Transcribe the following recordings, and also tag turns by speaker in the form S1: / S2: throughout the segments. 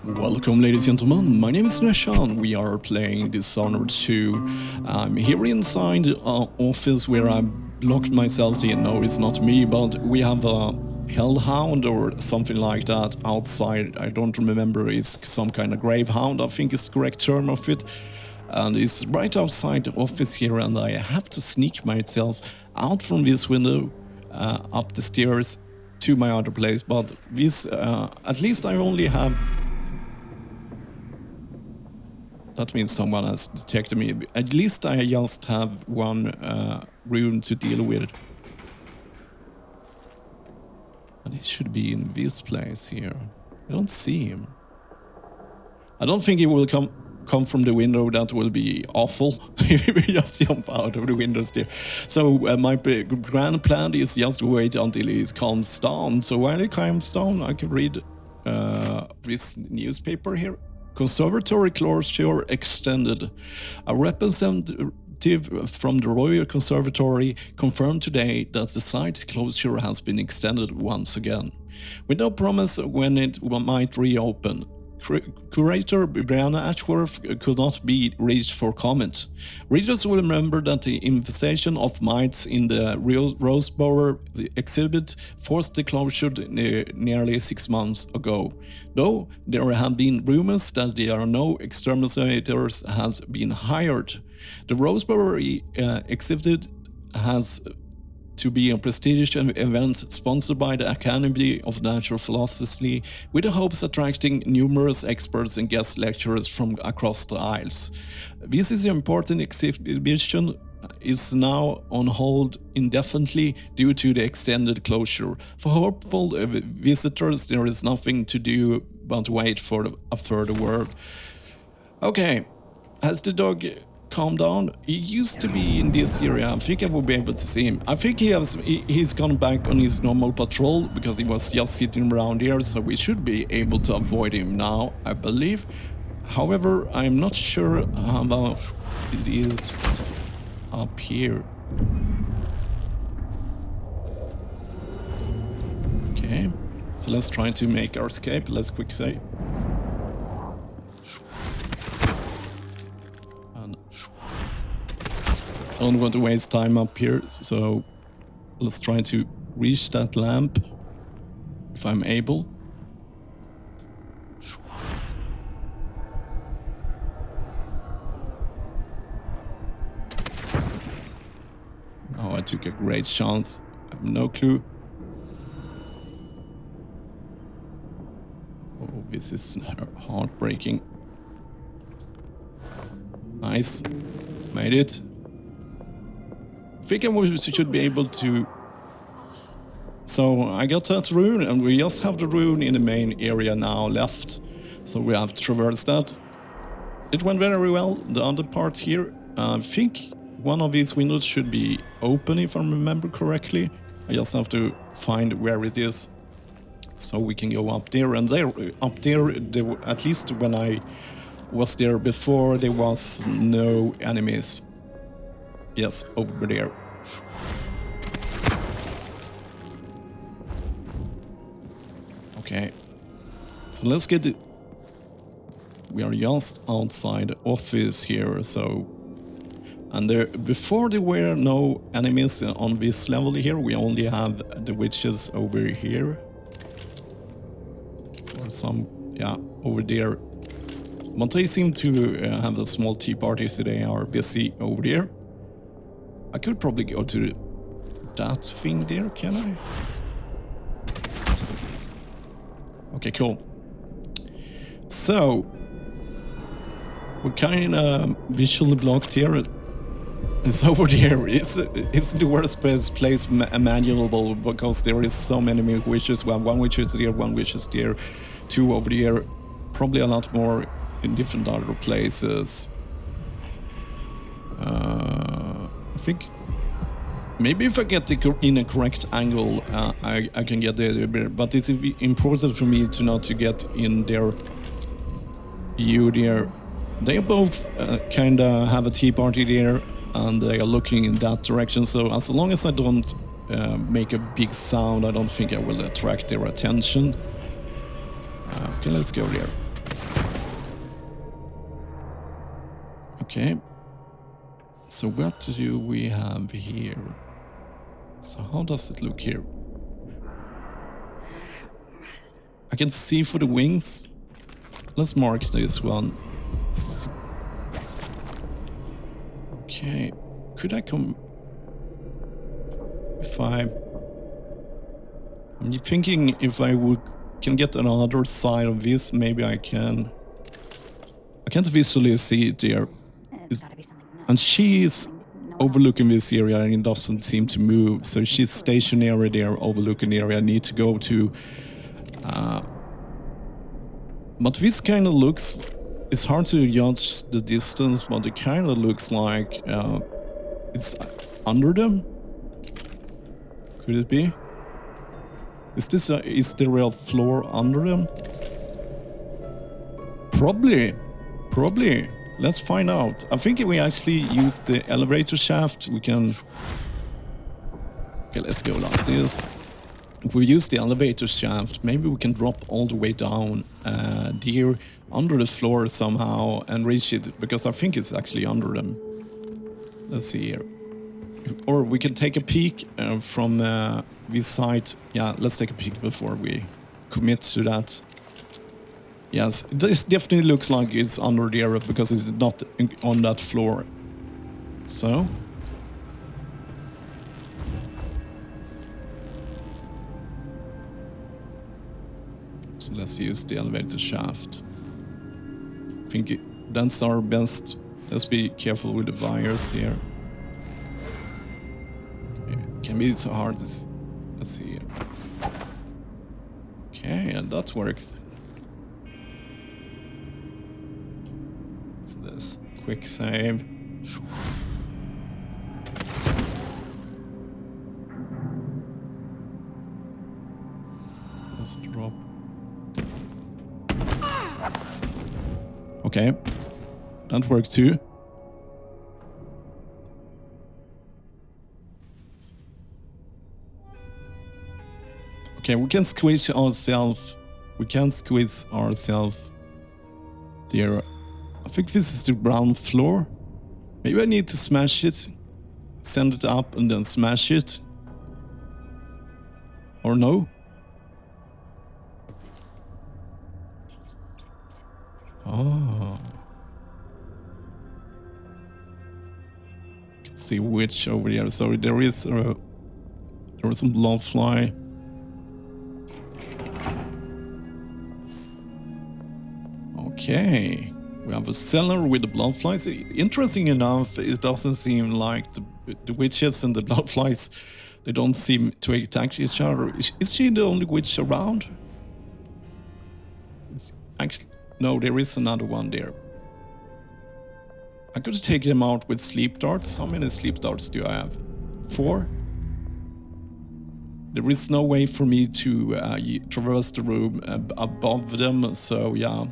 S1: Welcome, ladies and gentlemen, my name is Sunesha and we are playing Dishonored 2. I'm here inside the office where I locked myself in. No, it's not me, but we have a hellhound or something like that outside. I don't remember, it's some kind of gravehound, I think is the correct term of it. And it's right outside the office here, and I have to sneak myself out from this window, up the stairs to my other place. But this, at least I only have... That means someone has detected me. At least I just have one rune to deal with. And he should be in this place here. I don't see him. I don't think he will come from the window. That will be awful. He will just jump out of the windows there. So my grand plan is just to wait until he calms down. So while he calms down, I can read this newspaper here. Conservatory closure extended. A representative from the Royal Conservatory confirmed today that the site's closure has been extended once again, with no promise when it might reopen. Curator Brianna Ashworth could not be reached for comment. Readers will remember that the infestation of mites in the Roseboro exhibit forced the closure nearly 6 months ago. Though there have been rumors that there are no exterminators has been hired. The Roseboro exhibit has to be a prestigious event sponsored by the Academy of Natural Philosophy, with the hopes attracting numerous experts and guest lecturers from across the aisles. This is an important exhibition is now on hold indefinitely due to the extended closure. For hopeful visitors, there is nothing to do but wait for a further word. Okay, has the dog calm down? He used to be in this area. I think I will be able to see him. I think he's gone back on his normal patrol because he was just sitting around here, so we should be able to avoid him now, I believe. However, I'm not sure how about it is up here. Okay, so let's try to make our escape. Let's quick say. I don't want to waste time up here, so let's try to reach that lamp, if I'm able. Oh, I took a great chance. I have no clue. Oh, this is heartbreaking. Nice. Made it. I think we should be able to... So I got that rune, and we just have the rune in the main area now left. So we have to traverse that. It went very well. The other part here, I think one of these windows should be open if I remember correctly. I just have to find where it is. So we can go up there, and there, up there, at least when I was there before, there was no enemies. Yes, over there. Okay, so let's get it. We are just outside the office here, so... And before there were no enemies on this level here, we only have the witches over here. Or some, yeah, over there. But they seem to have a small tea party, so they are busy over there. I could probably go to that thing there, can I? Okay, cool. So, we're kind of visually blocked here. It's over there. It's the worst place imaginable because there is so many witches. Well, one witch is there, one witch is there, two over there. Probably a lot more in different other places. I think maybe if I get in a correct angle, I can get there, but it's important for me to not to get in their view there. They both kind of have a tea party there, and they are looking in that direction. So as long as I don't make a big sound, I don't think I will attract their attention. Okay, let's go there. Okay. So what do we have here? So how does it look here? I can see for the wings. Let's mark this one. Okay. Could I come... If I'm thinking if I can get another side of this, maybe I can... I can't visually see it there. And she's overlooking this area and it doesn't seem to move. So she's stationary there, overlooking the area. I need to go to... but this kind of looks... It's hard to judge the distance, but it kind of looks like it's under them. Could it be? Is there a floor under them? Probably. Let's find out. I think if we actually use the elevator shaft, we can... Okay, let's go like this. If we use the elevator shaft, maybe we can drop all the way down there under the floor somehow and reach it, because I think it's actually under them. Let's see here. Or we can take a peek from this side. Yeah, let's take a peek before we commit to that. Yes, this definitely looks like it's under there because it's not on that floor. So let's use the elevator shaft. I think that's our best. Let's be careful with the wires here. It can be so hard. Let's see here. Okay, and that works. So this quick save. Let's drop. Okay, that works too. Okay, we can squeeze ourselves. There. I think this is the ground floor. Maybe I need to smash it, send it up, and then smash it. Or no? Oh. You can see witch over there. So there is some blowfly. Okay. We have a cellar with the bloodflies. Interesting enough, it doesn't seem like the witches and the bloodflies, they don't seem to attack each other. Is she the only witch around? It's actually, no, there is another one there. I could take them out with sleep darts. How many sleep darts do I have? 4? There is no way for me to traverse the room above them, so yeah.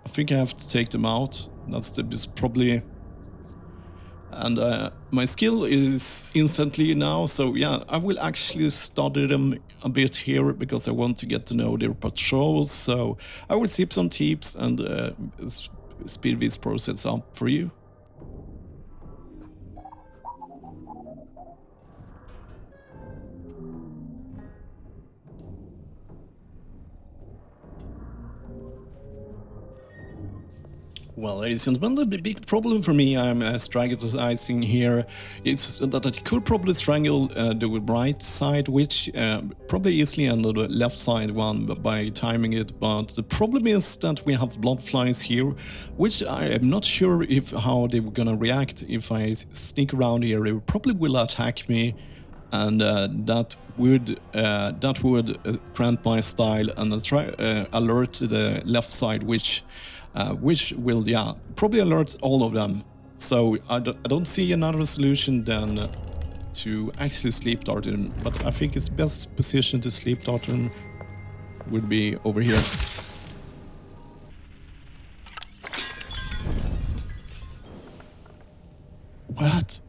S1: I think I have to take them out. That's probably... And my skill is instantly now, so yeah, I will actually study them a bit here because I want to get to know their patrols. So I will sip some tips and speed this process up for you. Well, ladies and gentlemen, the big problem for me, I'm strategizing here, it's that I could probably strangle the right side witch, probably easily, and the left side one by timing it, but the problem is that we have bloodflies here, which I am not sure how they were gonna react if I sneak around here. They probably will attack me, and that would grant my style and alert the left side witch. Which will, yeah, probably alert all of them. So I don't see another solution than to actually sleep dart them. But I think its best position to sleep dart them would be over here. What?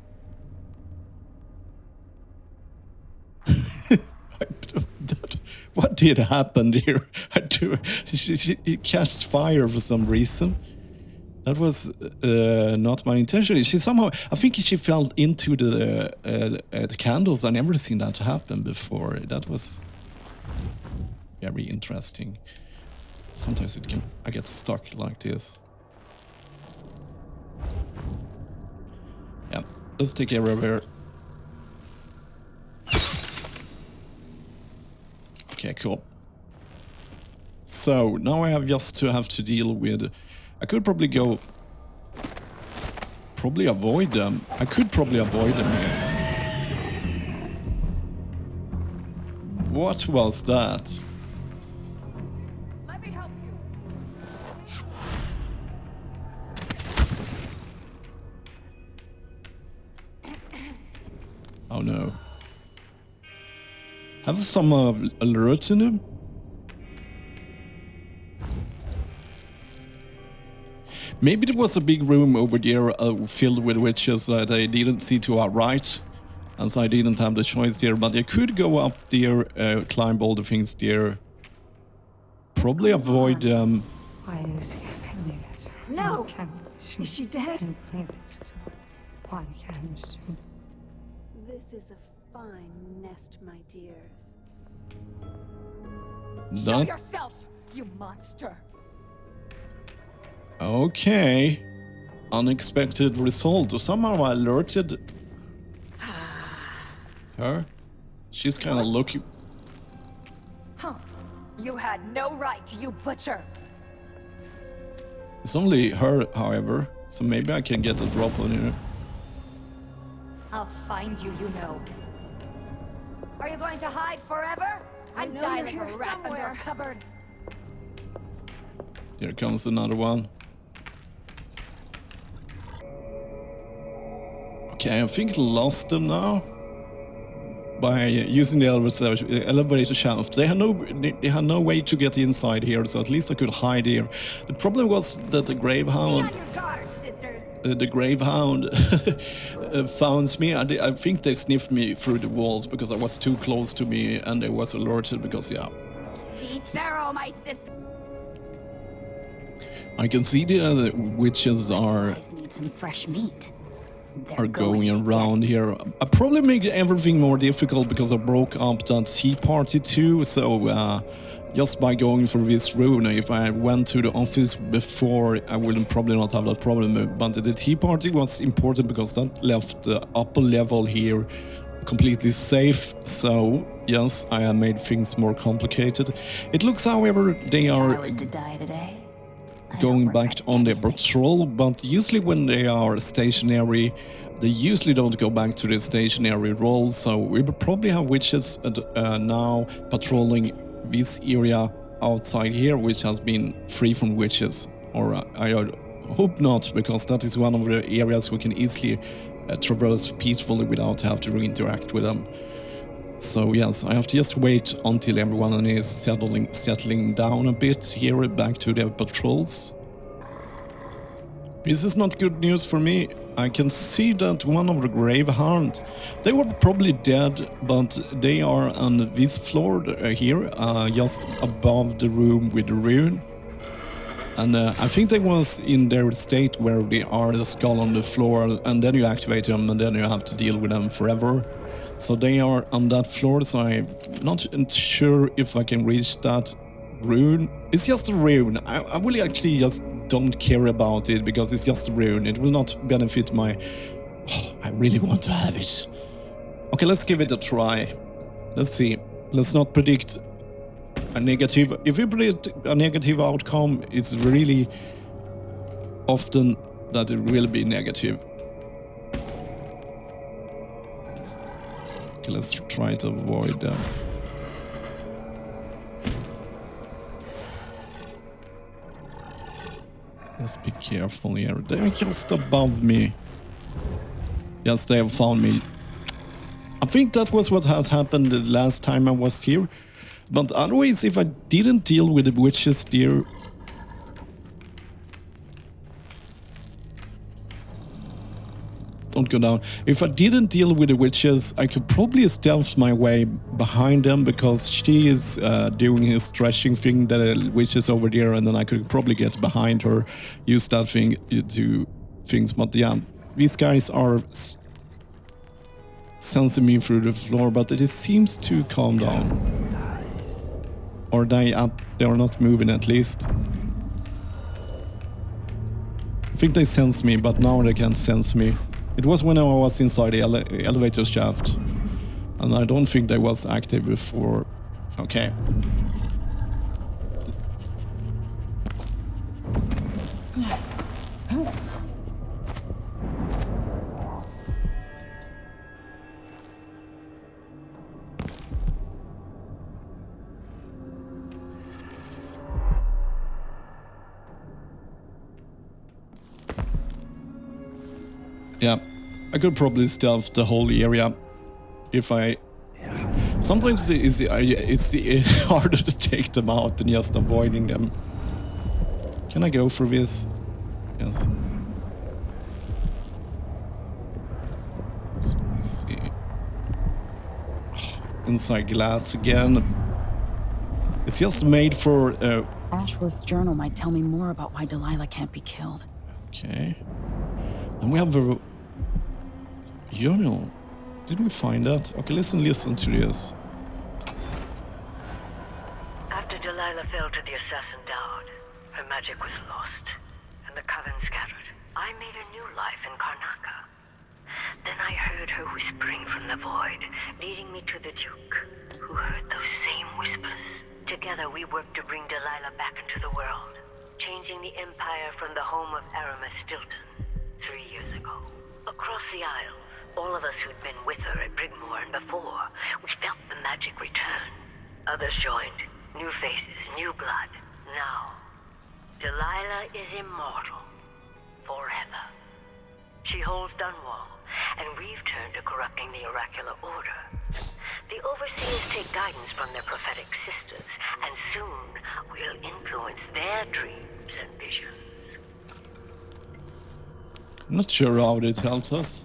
S1: What did happen here? She cast fire for some reason. That was not my intention. She somehow, I think she fell into the candles. I never seen that happen before. That was very interesting. Sometimes I get stuck like this. Yeah, let's take care of her. Okay, cool. So now I have just to have to deal with. I could probably avoid them. I could probably avoid them here. What was that?
S2: Let me help you.
S1: Oh no. Have some alerts in them? Maybe there was a big room over there filled with witches that I didn't see to our right, and so I didn't have the choice there, but I could go up there, climb all the things there. Probably avoid
S3: Why is he pending this?
S4: No! Is she dead?
S3: Why can't
S5: This is a fine nest, my dears.
S2: Show
S1: that.
S2: yourself, you monster.
S1: Okay. Unexpected result. Somehow I alerted her. She's kind of looking.
S2: Huh. You had no right, you butcher.
S1: It's only her, however, so maybe I can get a drop on her.
S2: I'll find you, you know. Are you going to hide forever? And die like a rat under a cupboard?
S1: Here comes another one. Okay, I think I lost them now. By using the elevator shaft. They had no way to get inside here, so at least I could hide here. The problem was that the Gravehound... the Gravehound found me. I think they sniffed me through the walls because I was too close to me, and they was alerted because, yeah.
S2: Pharaoh, my sister.
S1: I can see the witches are
S5: Need some fresh meat.
S1: going around here. I probably make everything more difficult because I broke up that tea party too, so just by going for this room, if I went to the office before, I wouldn't probably not have that problem, but the tea party was important because that left the upper level here completely safe, so yes, I have made things more complicated. It looks, however, they are going back on their patrol, but usually when they are stationary, they usually don't go back to their stationary role, so we will probably have witches now patrolling this area outside here, which has been free from witches, or I hope not, because that is one of the areas we can easily traverse peacefully without having to interact with them. So yes, I have to just wait until everyone is settling down a bit here, back to their patrols. This is not good news for me. I can see that one of the Gravehounds, they were probably dead, but they are on this floor here, just above the room with the rune. And I think they was in their state where they are the skull on the floor, and then you activate them, and then you have to deal with them forever. So they are on that floor, so I'm not sure if I can reach that rune. It's just a rune. I will actually just don't care about it, because it's just a rune. It will not benefit my... Oh, I really want to have it. Okay, let's give it a try. Let's see. Let's not predict a negative... If we predict a negative outcome, it's really often that it will be negative. Okay, let's try to avoid them. Let's be careful here. They're just above me. Yes, they have found me. I think that was what has happened the last time I was here. But otherwise, if I didn't deal with the witches there... not go down. If I didn't deal with the witches, I could probably stealth my way behind them because she is doing his stretching thing that the witch is over there, and then I could probably get behind her, use that thing to things. But yeah, these guys are sensing me through the floor, but it seems to calm down. Or they are not moving at least. I think they sense me, but now they can't sense me. It was when I was inside the elevator shaft, and I don't think they was active before. Okay. Yeah, I could probably stealth the whole area if I... Sometimes it's harder to take them out than just avoiding them. Can I go through this? Yes. Let's see. Inside glass again. It's just made for...
S6: Ashworth's journal might tell me more about why Delilah can't be killed.
S1: Okay. And we have a... journal. Did we find that? Okay, listen to this.
S7: After Delilah fell to the assassin Dowd, her magic was lost, and the coven scattered. I made a new life in Karnaca. Then I heard her whispering from the void, leading me to the Duke, who heard those same whispers. Together we worked to bring Delilah back into the world, changing the Empire from the home of Aramis Stilton 3 years ago. Across the Isles, all of us who'd been with her at Brigmore and before, we felt the magic return. Others joined, new faces, new blood. Now, Delilah is immortal, forever. She holds Dunwall, and we've turned to corrupting the oracular order. The Overseers take guidance from their prophetic sisters, and soon we'll influence their dreams and visions.
S1: I'm not sure how it helps us.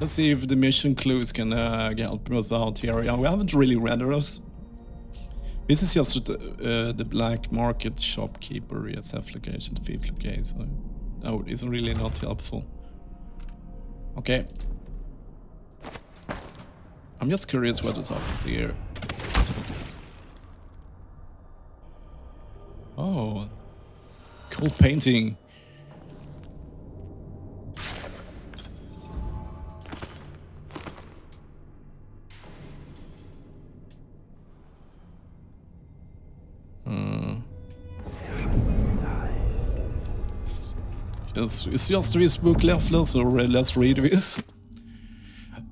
S1: Let's see if the mission clues can help us out here. Yeah, we haven't really read those. This is just the black market shopkeeper, SF location, thief location. So no, it's really not helpful. Okay. I'm just curious what is upstairs. Oh, cool painting. It's just this book left, so let's read this.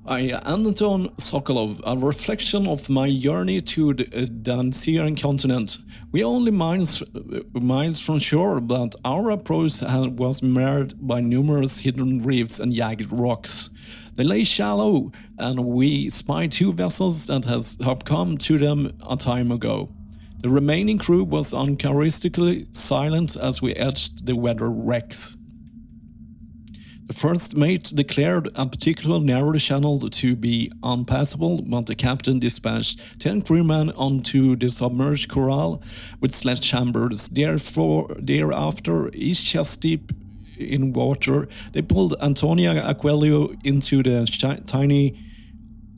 S1: I, Anton Sokolov, a reflection of my journey to the Dancian continent. We are only miles from shore, but our approach was marred by numerous hidden reefs and jagged rocks. They lay shallow, and we spied 2 vessels that have come to them a time ago. The remaining crew was uncharacteristically silent as we edged the weather wrecks. The first mate declared a particular narrow channel to be unpassable, but the captain dispatched 10 crewmen onto the submerged corral with sledgehammers. Thereafter, each chest deep in water, they pulled Antonia Aquilio into the tiny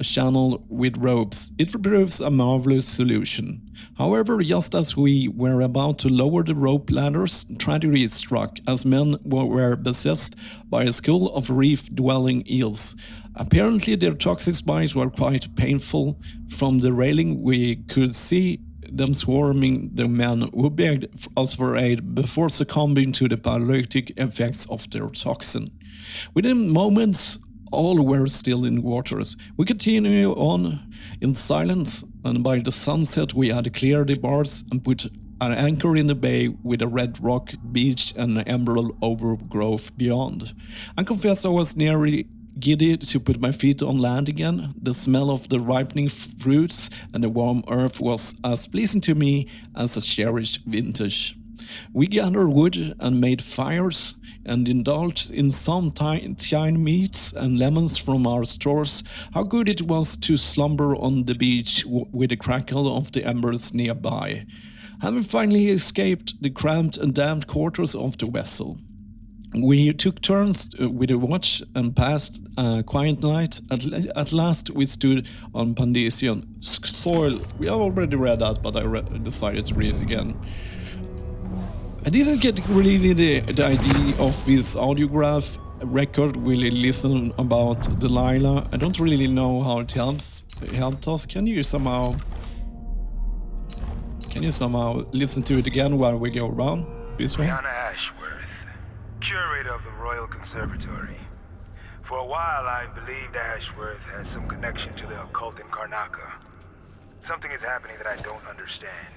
S1: channel with ropes. It proves a marvelous solution. However, just as we were about to lower the rope ladders, tragedy struck as men were beset by a school of reef-dwelling eels. Apparently their toxic bites were quite painful. From the railing we could see them swarming the men who begged us for aid before succumbing to the paralytic effects of their toxin. Within moments, all were still in waters. We continued on in silence, and by the sunset we had cleared the bars and put an anchor in the bay with a red rock beach and emerald overgrowth beyond. I confess I was nearly giddy to put my feet on land again. The smell of the ripening fruits and the warm earth was as pleasing to me as a cherished vintage. We gathered wood and made fires and indulged in some thyme meats and lemons from our stores. How good it was to slumber on the beach with the crackle of the embers nearby. Having finally escaped the cramped and damp quarters of the vessel, we took turns with the watch and passed a quiet night. At last we stood on Pandesian soil. We have already read that, but I decided to read it again. I didn't get really the idea of this audiograph record really listen about Delilah. I don't really know how it helped us. Can you somehow listen to it again while we go around this way?
S8: Curator of the Royal Conservatory. For a while, I believed Ashworth has some connection to the occult in Karnaca. Something is happening that I don't understand.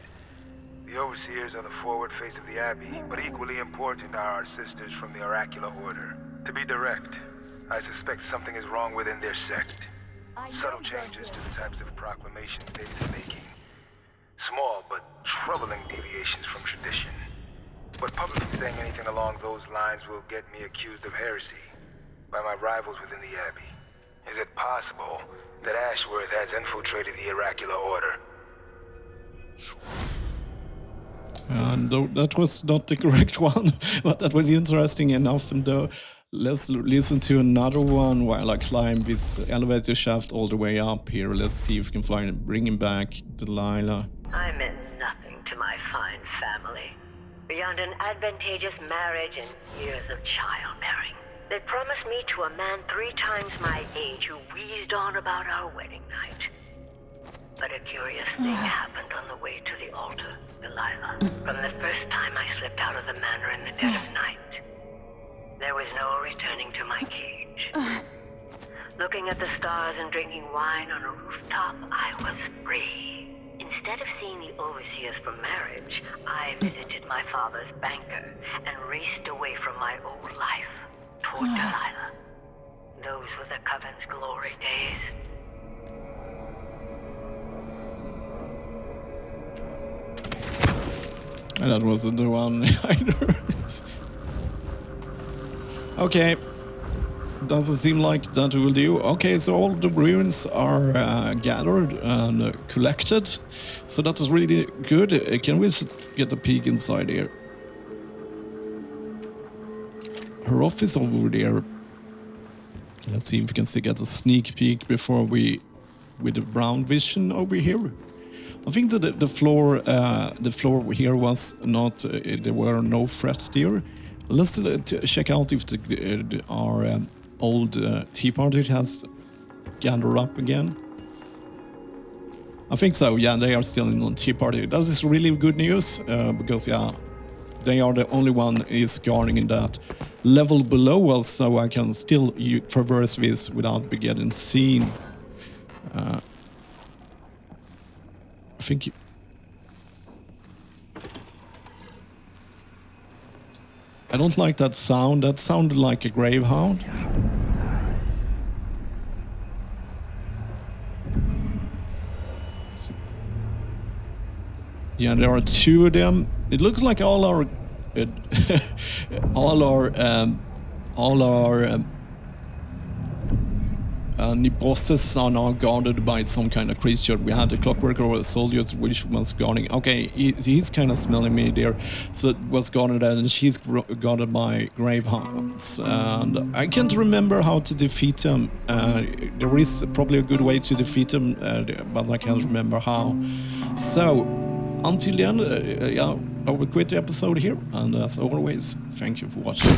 S8: The overseers are the forward face of the Abbey, but equally important are our sisters from the Oracular Order. To be direct, I suspect something is wrong within their sect. Subtle changes to the types of proclamations they've been making. Small but troubling deviations from tradition. But publicly saying anything along those lines will get me accused of heresy by my rivals within the Abbey. Is it possible that Ashworth has infiltrated the Oracular Order?
S1: That was not the correct one, but that was interesting enough. And let's listen to another one while I climb this elevator shaft all the way up here. Let's see if we can bring back Delilah.
S7: I meant nothing to my fine family. Beyond an advantageous marriage and years of childbearing. They promised me to a man 3 times my age who wheezed on about our wedding night. But a curious thing happened on the way to the altar, Delilah. From the first time I slipped out of the manor in the dead of night, there was no returning to my cage. Looking at the stars and drinking wine on a rooftop, I was free. Instead of seeing the overseers for marriage, I visited my father's banker and raced away from my old life toward Delilah. Those were the Coven's glory days.
S1: And that wasn't the one either. Okay. Doesn't seem like that will do. Okay, so all the ruins are gathered and collected. So that is really good. Can we get a peek inside here? Her office over there. Let's see if we can still get a sneak peek before we, with the brown vision over here. I think that the floor here was not. There were no frets there. Let's check out if our old tea party has gathered up again. I think so. Yeah, they are still in on tea party. That is really good news because yeah, they are the only one is guarding in that level below us, so I can still traverse this without getting seen. I think. I don't like that sound. That sounded like a gravehound. Yeah, there are 2 of them. It looks like all our bosses are now guarded by some kind of creature. We had the clockwork or soldiers which was guarding. Okay, he's kind of smelling me there. So it was guarded and she's guarded by gravehounds. And I can't remember how to defeat them. There is probably a good way to defeat them, but I can't remember how. So, until then, yeah, I will quit the episode here. And as always, thank you for watching.